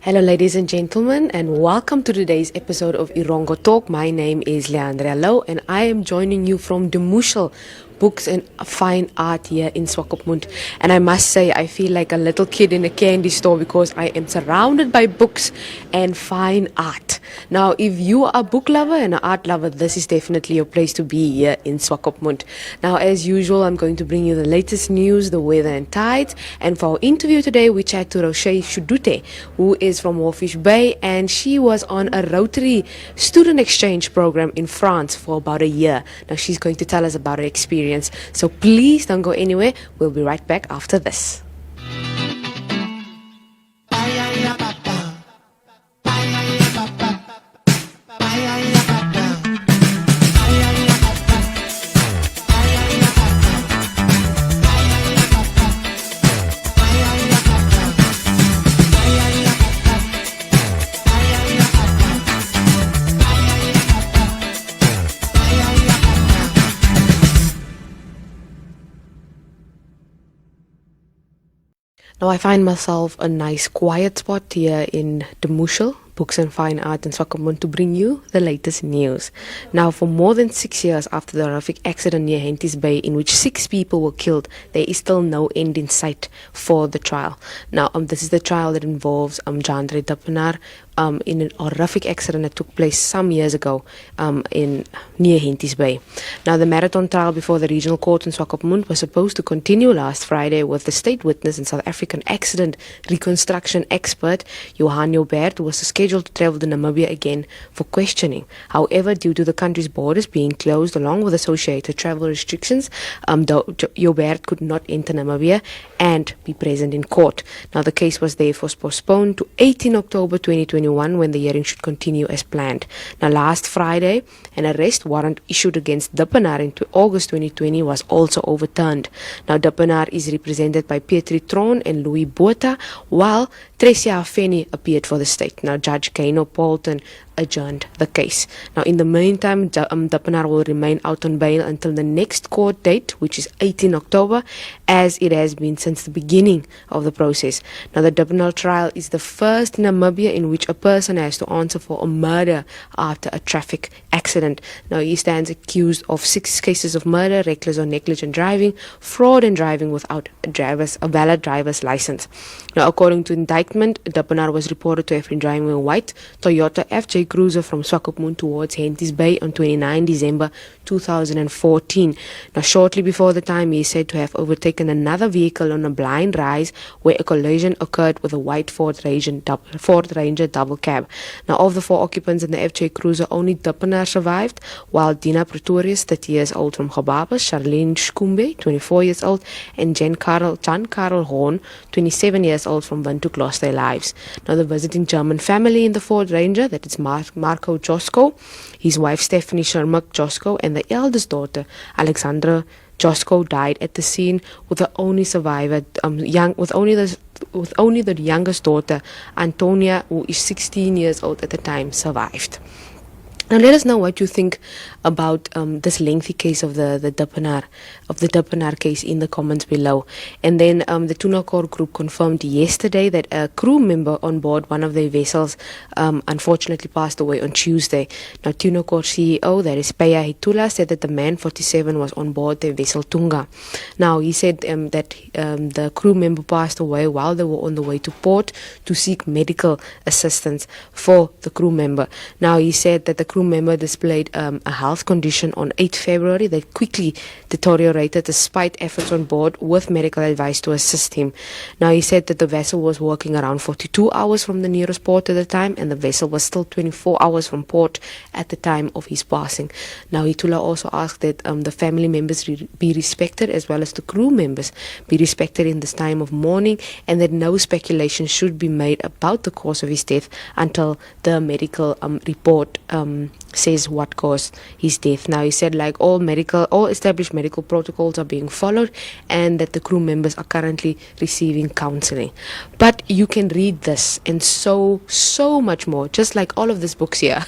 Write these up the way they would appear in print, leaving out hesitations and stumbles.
Hello ladies and gentlemen, and welcome to today's episode of Erongo Talk. My name is Leandra Low and I am joining you from Die Muschel Books and Fine Art here in Swakopmund. And I must say, I feel like a little kid in a candy store because I am surrounded by books and fine art. Now, if you are a book lover and an art lover, this is definitely your place to be here in Swakopmund. Now, as usual, I'm going to bring you the latest news, the weather and tides. And for our interview today, we chat to Roux-che Shidute, who is from Walfish Bay, and she was on a rotary student exchange program in France for about a year. Now, she's going to tell us about her experience. So please don't go anywhere. We'll be right back after this. Now I find myself a nice quiet spot here in Die Muschel Books and Fine Art in Swakopmund to bring you the latest news. Now, for more than 6 years after the horrific accident near Henties Bay in which 6 people were killed, there is still no end in sight for the trial. Now, this is the trial that involves Jandre Dappenaar in an horrific accident that took place some years ago near Henties Bay. Now, the marathon trial before the regional court in Swakopmund was supposed to continue last Friday with the state witness and South African accident reconstruction expert Johan Joubert, who was scheduled to travel to Namibia again for questioning. However, due to the country's borders being closed along with associated travel restrictions, Joubert could not enter Namibia and be present in court. Now, the case was therefore postponed to 18 October 2021 when the hearing should continue as planned. Now, last Friday, an arrest warrant issued against Dappenaar in August 2020 was also overturned. Now, Dappenaar is represented by Pietri Tron and Louis Botha, while Tresia Feni appeared for the state. Now, Judge Kano Polton adjourned the case. Now, in the meantime, Dappenaar will remain out on bail until the next court date, which is 18 October, as it has been since the beginning of the process. Now, the Dappenaar trial is the first in Namibia in which a person has to answer for a murder after a traffic accident. Now, he stands accused of 6 cases of murder, reckless or negligent driving, fraud, and driving without a valid driver's license. Now, according to indictment, Dappenaar was reported to have been driving a white Toyota FJ Cruiser from Swakopmund towards Henties Bay on 29 December 2014. Now, shortly before the time, he is said to have overtaken another vehicle on a blind rise where a collision occurred with a white Ford Ranger double cab. Now, of the 4 occupants in the FJ Cruiser, only Dappenaar survived, while Dina Pretorius, 30 years old from Gobabas, Charlene Shkumbe, 24 years old, and Jan Karel Horn, 27 years old from Windhoek, lost their lives. Now, the visiting German family in the Ford Ranger, that is Marco Josko, his wife Stephanie Shermak Josko, and the eldest daughter Alexandra Josko died at the scene, with the only survivor, with only the youngest daughter Antonia, who is 16 years old at the time, survived. Now, let us know what you think about this lengthy case of the Dappenaar case in the comments below. And then the Tunakor group confirmed yesterday that a crew member on board one of their vessels unfortunately passed away on Tuesday. Now, Tunakor CEO, that is Peya Hitula, said that the man 47 was on board the vessel Tunga. Now, he said that the crew member passed away while they were on the way to port to seek medical assistance for the crew member. Now, he said that the crew member displayed a health condition on 8 February that quickly deteriorated despite efforts on board with medical advice to assist him. Now, he said that the vessel was working around 42 hours from the nearest port at the time, and the vessel was still 24 hours from port at the time of his passing. Now, Hitula also asked that the family members be respected, as well as the crew members be respected in this time of mourning, and that no speculation should be made about the cause of his death until the medical report says what caused his death. Now he said like all established medical protocols are being followed, and that the crew members are currently receiving counseling. But you can read this and so much more, just like all of these books here,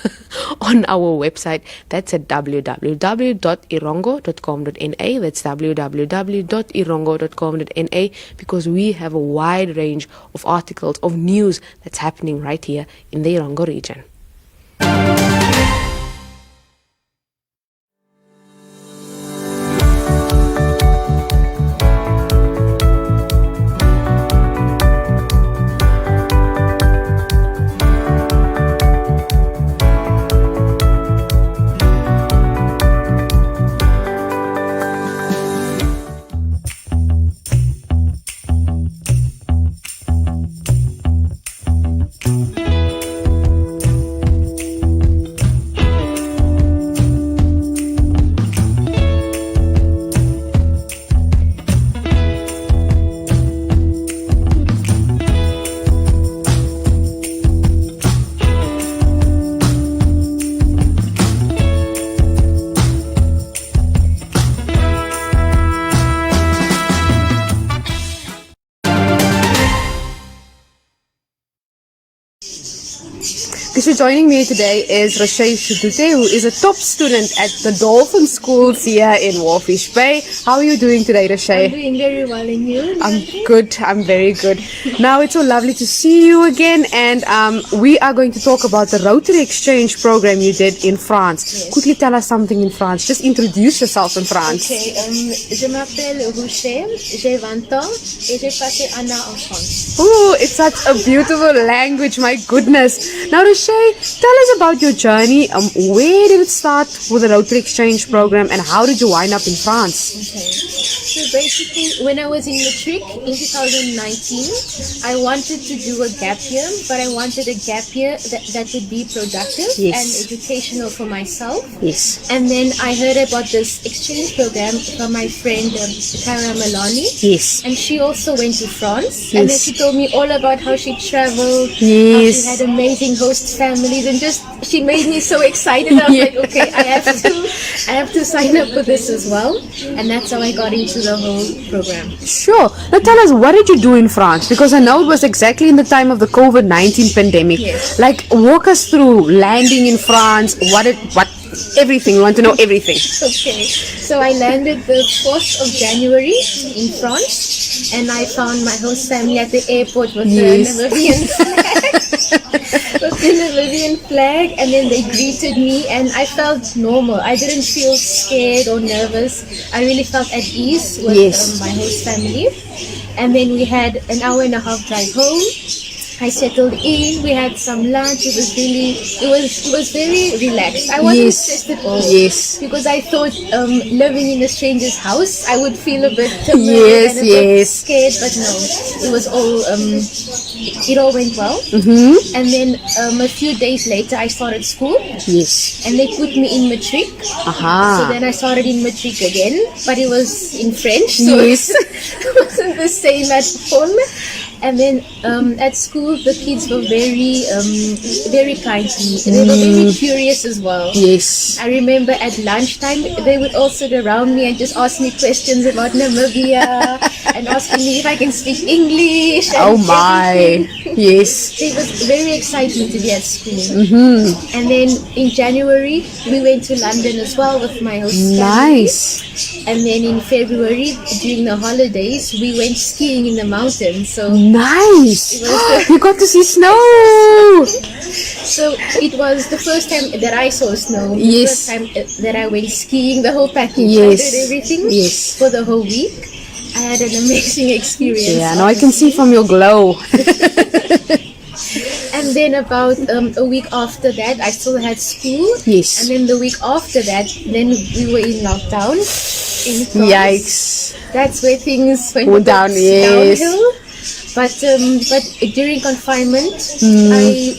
on our website. That's at www.erongo.com.na. That's www.erongo.com.na, because we have a wide range of articles, of news that's happening right here in the Erongo region. So joining me today is Roux-che Shidute, who is a top student at the Dolphin Schools here in Walfish Bay. How are you doing today, Roux-che? I'm doing very well, and you? I'm good. I'm very good. Now it's so lovely to see you again, and we are going to talk about the Rotary exchange program you did in France. Yes. Could you tell us something in France? Just introduce yourself in France. Okay, je m'appelle Roux-che, j'ai 20 ans et j'ai passé un an en France. Oh, it's such a beautiful language, my goodness. Now, Roux-che, tell us about your journey. Where did it start with the Rotary Exchange program, and how did you wind up in France? Okay, so basically when I was in matric in 2019, I wanted to do a gap year, but I wanted a gap year that would be productive and educational for myself. Yes. And then I heard about this exchange program from my friend Cara Malani. Yes. And she also went to France, and then she told me all about how she traveled, how Yes. she had amazing host families, and just she made me so excited. I was like, okay, I have to sign up for this as well, and that's how I got into the whole program. Sure. Now tell us, what did you do in France? Because I know it was exactly in the time of the COVID-19 pandemic. Yes. Like, walk us through landing in France. What everything. We want to know everything. Okay, so I landed the 4th of January in France, and I found my host family at the airport with the Namibian flag. With the Namibian flag, and then they greeted me, and I felt normal. I didn't feel scared or nervous. I really felt at ease with my host family. And then we had an hour and a half drive home. I settled in, we had some lunch. It was very relaxed. I wasn't stressed at all. Yes. Because I thought living in a stranger's house, I would feel a bit timid and a bit scared, but no. It was all, it all went well. Mm-hmm. And then a few days later, I started school. Yes. And they put me in matric. Aha. So then I started in matric again, but it was in French, so it wasn't the same at home. And then at school, the kids were very kind to me. They were very curious as well. Yes. I remember at lunchtime, they would all sit around me and just ask me questions about Namibia and asking me if I can speak English. And oh my! everything. Yes. It was very exciting to be at school. Mm-hmm. And then in January, we went to London as well with my host family. Nice. And then in February, during the holidays, we went skiing in the mountains. So nice! You got to see snow! So it was the first time that I saw snow. The first time that I went skiing, the whole package. I did everything for the whole week. I had an amazing experience. Yeah, now I can see from your glow. And then about a week after that, I still had school. Yes. And then the week after that, then we were in lockdown in France. Yikes. That's where things went downhill. But during confinement,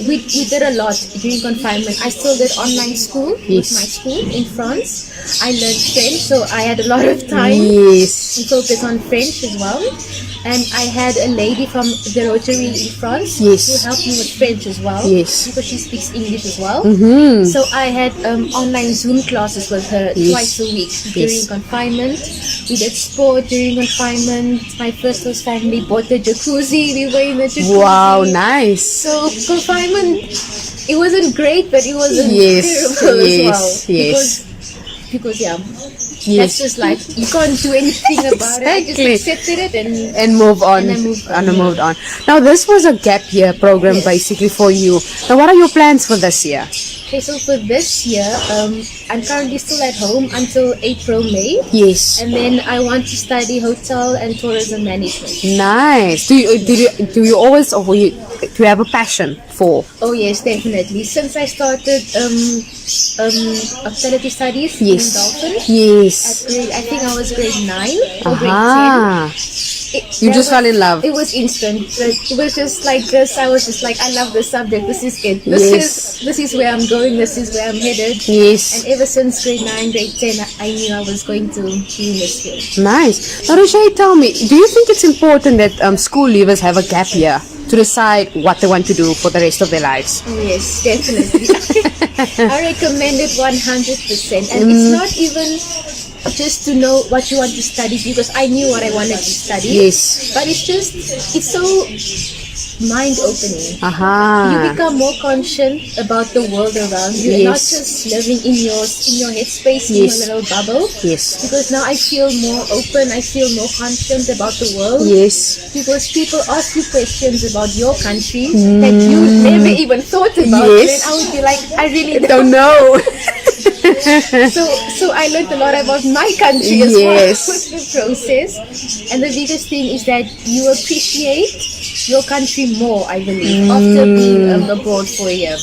we did a lot during confinement. I still did online school with my school in France. I learned French, so I had a lot of time to focus on French as well. And I had a lady from the Rotary in France who helped me with French as well, because she speaks English as well. So I had online Zoom classes with her twice a week during confinement. We did sport during confinement. My first host family bought a jacuzzi. We were in the jacuzzi. Wow, nice. So confinement, it wasn't great, but it wasn't terrible as well. Because that's just life. You can't do anything about it. I just accepted it and move on. And I moved on. Now, this was a gap year program basically for you. Now, what are your plans for this year? Okay, so for this year, I'm currently still at home until April, May. Yes. And then I want to study hotel and tourism management. Nice. Do you always, or do you have a passion for? Oh yes, definitely. Since I started hospitality studies in Dolphin. Yes. I think I was grade 9 or grade 10. You just fell in love. It was instant. It was just like this. I was just like, I love this subject. This is it. This is where I'm going. This is where I'm headed. Yes. And ever since grade 9, grade 10, I knew I was going to be in this field. Nice. Now, Roux-che, tell me, do you think it's important that school leavers have a gap year to decide what they want to do for the rest of their lives? Oh, yes, definitely. I recommend it 100%. And it's not even just to know what you want to study, because I knew what I wanted to study. Yes. But it's so mind-opening. You become more conscious about the world around you, and not just living in your headspace, in your little bubble. Yes. Because now I feel more open, I feel more conscious about the world. Yes. Because people ask you questions about your country that you never even thought about. Yes. And I would be like, I really don't know. So I learned a lot about my country as well with the process. And the biggest thing is that you appreciate your country more, I believe, after being abroad for a year.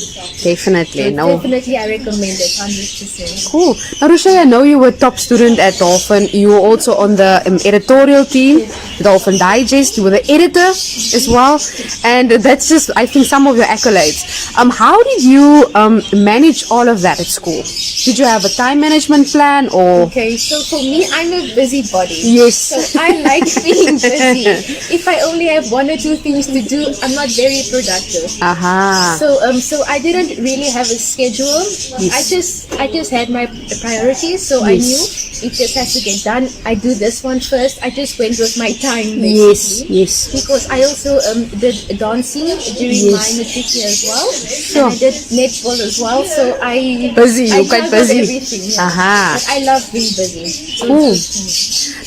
Definitely. So definitely I recommend it 100%. Cool. Now, Roux-che, I know you were top student at Dolphin. You were also on the editorial team, Dolphin Digest. You were the editor as well. And that's just, I think, some of your accolades. How did you manage all of that at school? Did you have a time management plan or? Okay, so for me, I'm a busybody. Yes. So I like being busy. If I only have one or two things to do, I'm not very productive. So I didn't really have a schedule. Yes. I just had my priorities, so I knew it just has to get done. I do this one first. I just went with my time, basically. Yes. Because I also did dancing during my matric year as well. And I did netball as well. So I quite busy. Everything, But I love being busy. So cool.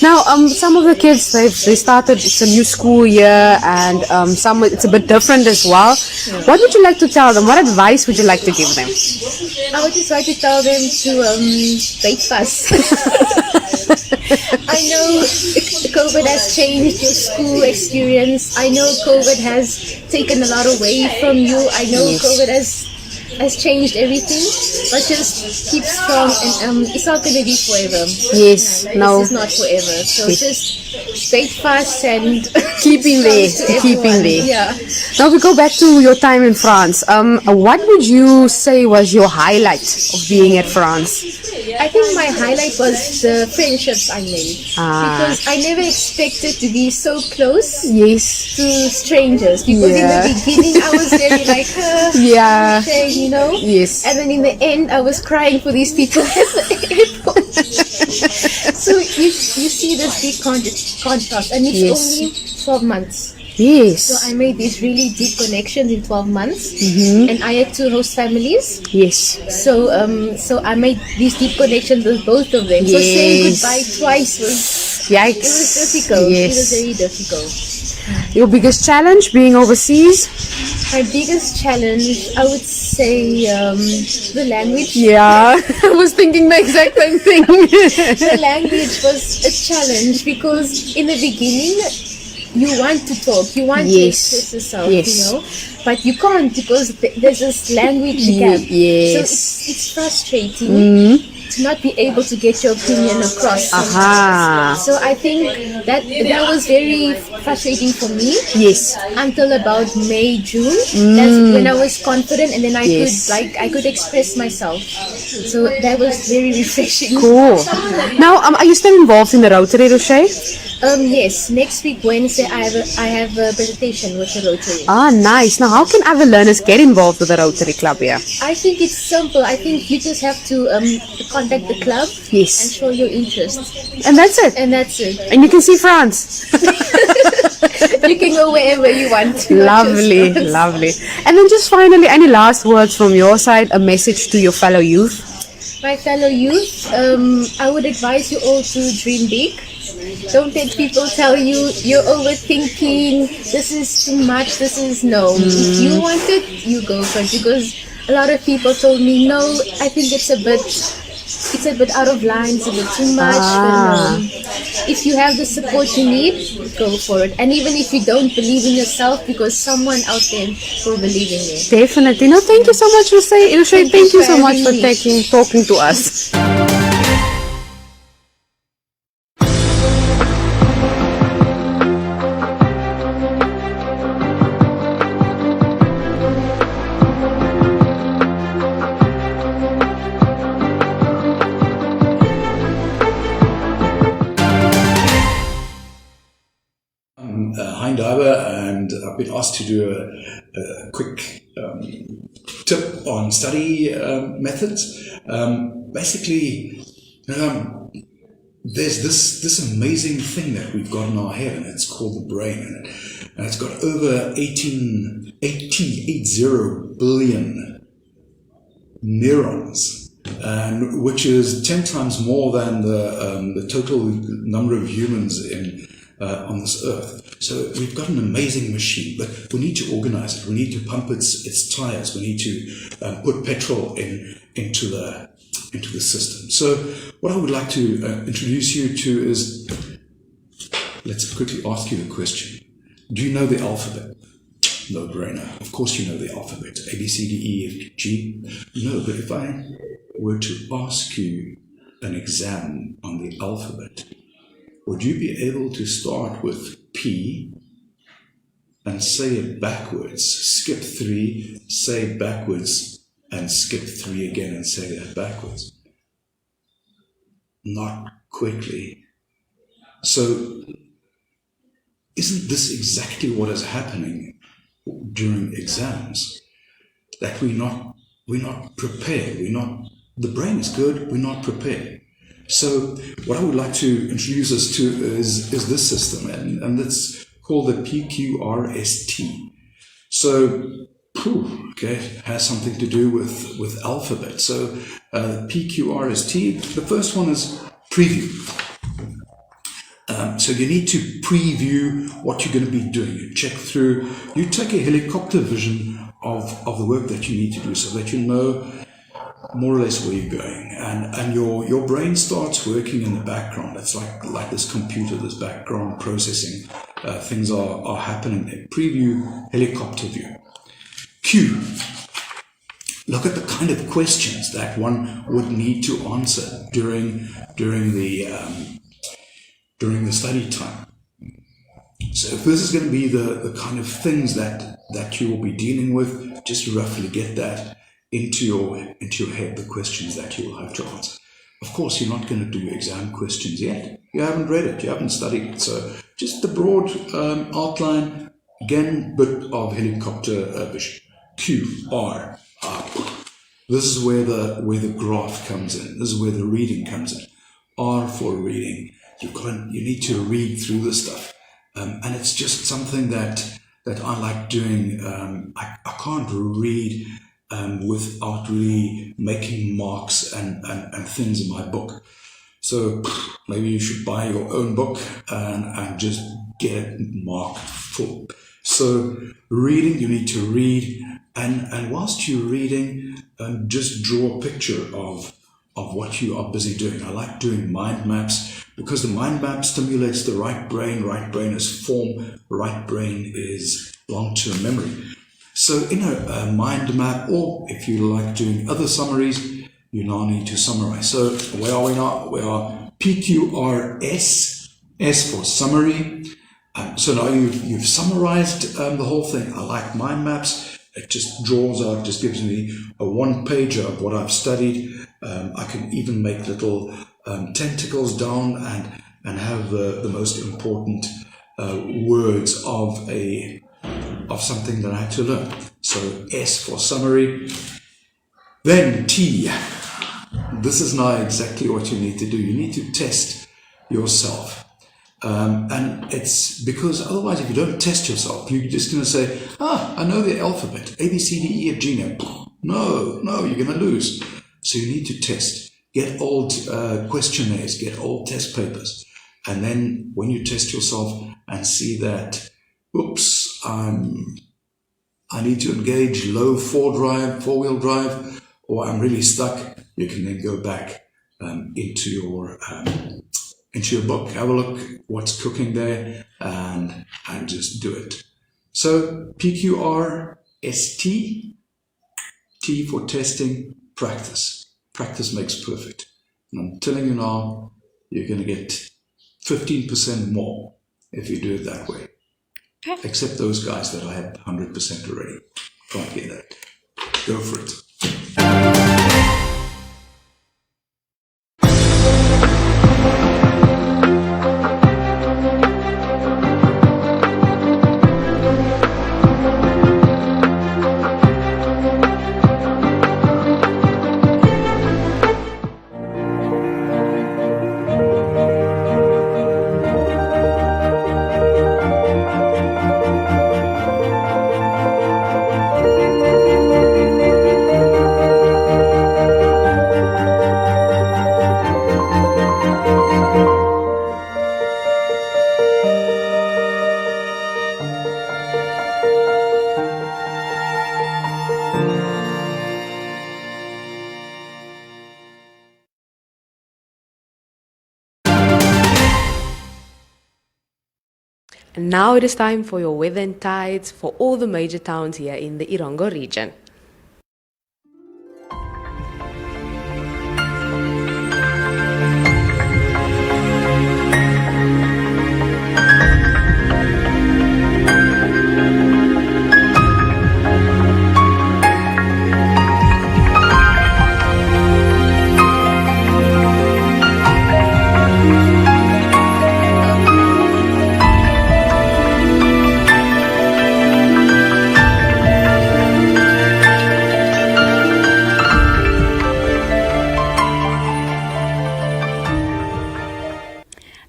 Now, some of the kids they started. It's a new school year, and some it's a bit different as well. What would you like to tell them? What advice would you like to give them? I would just like to tell them to bake fast. I know COVID has changed your school experience. I know COVID has taken a lot away from you. I know COVID has changed everything, but just keep strong, and it's not going to be forever. Yes, no, it's not forever. So just bake fast and keeping there. Yeah. Now we go back to your time in France. What would you say was your highlight of being at France? I think my highlight was the friendships I made, because I never expected to be so close to strangers, because in the beginning I was very like you know, and then in the end I was crying for these people at the airport. So you see this big contrast, and it's only 12 months. Yes. So I made these really deep connections in 12 months, and I had 2 host families. Yes. So I made these deep connections with both of them. So saying goodbye twice was Yikes. It was difficult. It was very difficult. Your biggest challenge being overseas? My biggest challenge, I would say, the language. Yeah, I was thinking the exact same thing. The language was a challenge, because in the beginning, you want to talk, you want to express yourself, you know, but you can't, because there's this language gap. Yes. So it's frustrating. to not be able to get your opinion across. Aha. So I think that was very frustrating for me. Yes. Until about May, June. That's when I was confident, and then I could express myself. So that was very refreshing. Cool. Now, are you still involved in the Rotary, Roux-che? Yes. Next week Wednesday, I have a presentation with the Rotary. Ah, nice. Now, how can other learners get involved with the Rotary Club here? I think it's simple. I think you just have to contact the club. Yes. And show your interest. And that's it. And that's it. And you can see France. You can go wherever you want to. Lovely, lovely. And then just finally, any last words from your side, a message to your fellow youth? My fellow youth, I would advise you all to dream big. Don't let people tell you you're overthinking, this is too much, this is no. If you want it, you go for it. Because a lot of people told me, no, I think it's a bit out of line, it's a bit too much. But no, if you have the support you need, go for it. And even if you don't believe in yourself, because someone out there will believe in you. Definitely. No, thank you so much, Roux-che. Thank you so much for talking to us. And I've been asked to do a quick tip on study methods. Basically, there's this amazing thing that we've got in our head, and it's called the brain, and it's got over 80 billion neurons, and which is 10 times more than the total number of humans on this earth. So we've got an amazing machine, but we need to organize it. We need to pump its tires. We need to put petrol into the system. So what I would like to introduce you to is, let's quickly ask you the question. Do you know the alphabet? No brainer. Of course you know the alphabet. A, B, C, D, E, F, G. No, but if I were to ask you an exam on the alphabet, would you be able to start with P and say it backwards, skip 3, say backwards, and skip 3 again and say that backwards? Not quickly. So, isn't this exactly what is happening during exams? That we're not prepared. The brain is good, we're not prepared. So what I would like to introduce us to is this system, and it's called the PQRST. So, it has something to do with alphabet. So PQRST, the first one is preview. So you need to preview what you're going to be doing. You check through, you take a helicopter vision of the work that you need to do, so that you know more or less where you're going, and your brain starts working in the background. It's like this computer, this background processing. Things are happening there. Preview, helicopter view. Q. Look at the kind of questions that one would need to answer during the study time. So if this is going to be the kind of things that you will be dealing with, just roughly get that into your head, the questions that you will have to answer. Of course, you're not going to do exam questions yet. You haven't read it, you haven't studied it. So just the broad outline, again, bit of helicopter vision. Q, R, this is where the graph comes in. This is where the reading comes in. R for reading. You need to read through this stuff, and it's just something that I like doing. I can't read without really making marks and things in my book. So maybe you should buy your own book and just get it marked full. So reading, you need to read, and whilst you're reading, just draw a picture of what you are busy doing. I like doing mind maps, because the mind map stimulates the right brain. Right brain is form, right brain is long-term memory. So in a mind map, or if you like doing other summaries, Unani to summarize. So where are we now? We are PQRS, S for summary. So now you've summarized the whole thing. I like mind maps. It just draws out, just gives me a one-pager of what I've studied. I can even make little tentacles down and have the most important words of something that I had to learn. So S for summary. Then T. This is now exactly what you need to do. You need to test yourself. And it's because otherwise, if you don't test yourself, you're just going to say, I know the alphabet, A, B, C, D, E, F, G, N. No, you're going to lose. So you need to test. Get old questionnaires, get old test papers. And then when you test yourself and see that, oops, I need to engage low four-wheel drive, or I'm really stuck, you can then go back into your book, have a look what's cooking there, and just do it. So PQRST, T for testing, practice. Practice makes perfect. And I'm telling you now, you're going to get 15% more if you do it that way. Perfect. Except those guys that I had 100% already. Can't get that. Go for it. And now it is time for your weather and tides for all the major towns here in the Erongo region.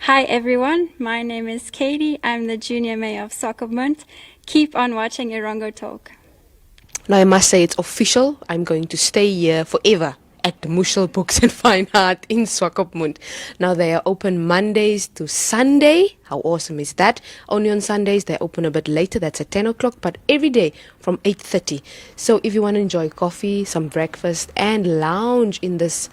Hi everyone, my name is Katie. I'm the Junior Mayor of Swakopmund. Keep on watching Erongo Talk. Now I must say it's official. I'm going to stay here forever at the Muschel Books and Fine Art in Swakopmund. Now they are open Mondays to Sunday. How awesome is that? Only on Sundays they open a bit later, that's at 10 o'clock, but every day from 8:30. So if you want to enjoy coffee, some breakfast and lounge in this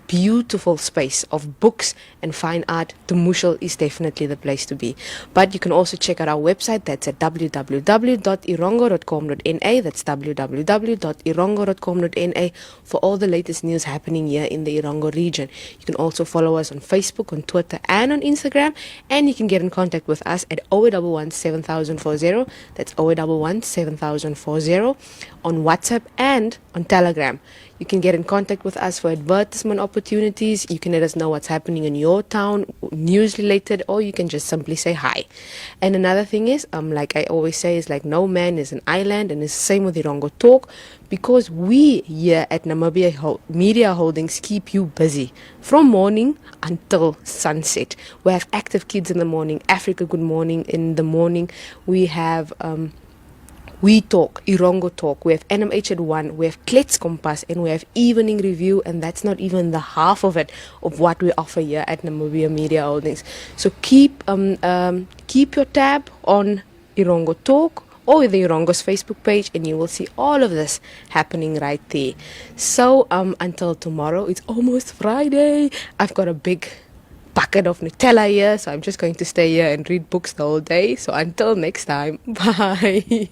beautiful space of books and fine art, the Muschel is definitely the place to be. But you can also check out our website, that's at www.erongo.com.na. That's www.erongo.com.na for all the latest news happening here in the Erongo region. You can also follow us on Facebook, on Twitter and on Instagram, and you can get in contact with us at 0811 7040. That's 0811 7040 on WhatsApp and on Telegram. You can get in contact with us for advertisement opportunities. You can let us know what's happening in your town, news related, or you can just simply say hi. And another thing is, like I always say, is like no man is an island, and it's the same with Erongo Talk, because we here at Namibia Media Holdings keep you busy from morning until sunset. We have Active Kids in the morning, Africa Good Morning in the morning. We have We Talk, Erongo Talk, we have NMH at 1, we have Klets Kompas, and we have Evening Review, and that's not even the half of it, of what we offer here at Namibia Media Holdings. So keep your tab on Erongo Talk or the Erongo's Facebook page, and you will see all of this happening right there. So until tomorrow, it's almost Friday. I've got a big bucket of Nutella here, so I'm just going to stay here and read books the whole day. So until next time, bye.